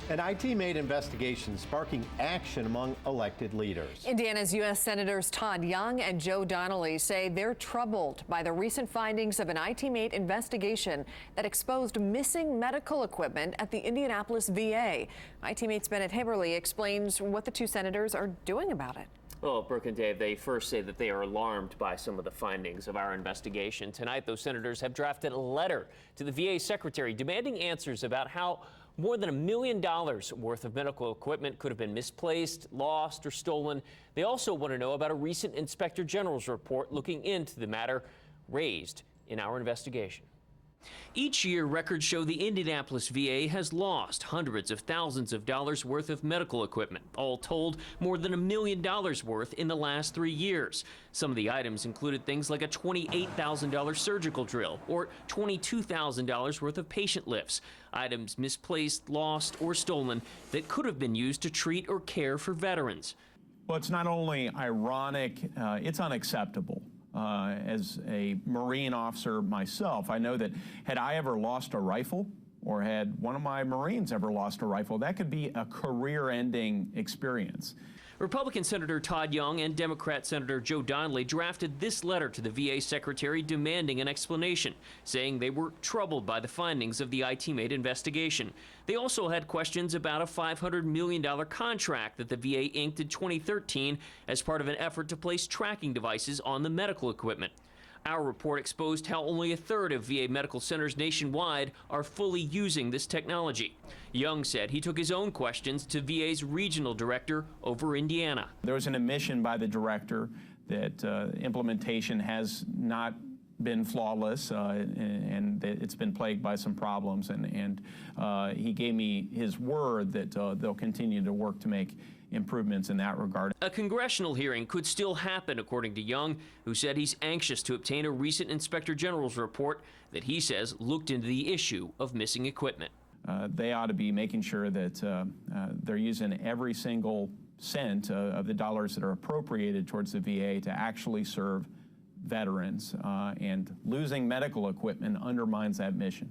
An IT-made investigation sparking action among elected leaders. Indiana's U.S. Senators Todd Young and Joe Donnelly say they're troubled by the recent findings of an IT-made investigation that exposed missing medical equipment at the Indianapolis VA. IT-mate's Bennett Haberly explains what the two senators are doing about it. Well, Brooke and Dave, they first say that they are alarmed by some of the findings of our investigation. Tonight, those senators have drafted a letter to the VA secretary demanding answers about how more than $1 million worth of medical equipment could have been misplaced, lost, or stolen. They also want to know about a recent Inspector General's report looking into the matter raised in our investigation. Each year, records show the Indianapolis VA has lost hundreds of thousands of dollars worth of medical equipment. All told, more than $1 million worth in the last 3 years. Some of the items included things like a $28,000 surgical drill or $22,000 worth of patient lifts. Items misplaced, lost, or stolen that could have been used to treat or care for veterans. Well, it's not only ironic, it's unacceptable. As a Marine officer myself, I know that had I ever lost a rifle or had one of my Marines ever lost a rifle, that could be a career-ending experience. Republican Senator Todd Young and Democrat Senator Joe Donnelly drafted this letter to the VA secretary demanding an explanation, saying they were troubled by the findings of the IT-made investigation. They also had questions about a $500 million contract that the VA inked in 2013 as part of an effort to place tracking devices on the medical equipment. Our report exposed how only a third of VA medical centers nationwide are fully using this technology. Young said he took his own questions to VA's regional director over Indiana. There was an admission by the director that implementation has not been flawless and that it's been plagued by some problems, and he gave me his word that they'll continue to work to make improvements in that regard. A congressional hearing could still happen, according to Young, who said he's anxious to obtain a recent Inspector General's report that he says looked into the issue of missing equipment. They ought to be making sure that they're using every single cent of the dollars that are appropriated towards the VA to actually serve veterans, and losing medical equipment undermines that mission.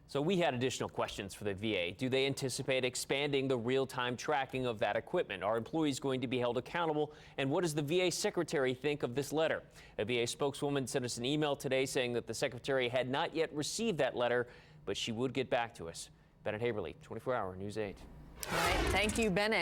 So we had additional questions for the VA. Do they anticipate expanding the real-time tracking of that equipment? Are employees going to be held accountable? And what does the VA secretary think of this letter? A VA spokeswoman sent us an email today saying that the secretary had not yet received that letter, but she would get back to us. Bennett Haberly, 24 Hour News 8. All right, thank you, Bennett.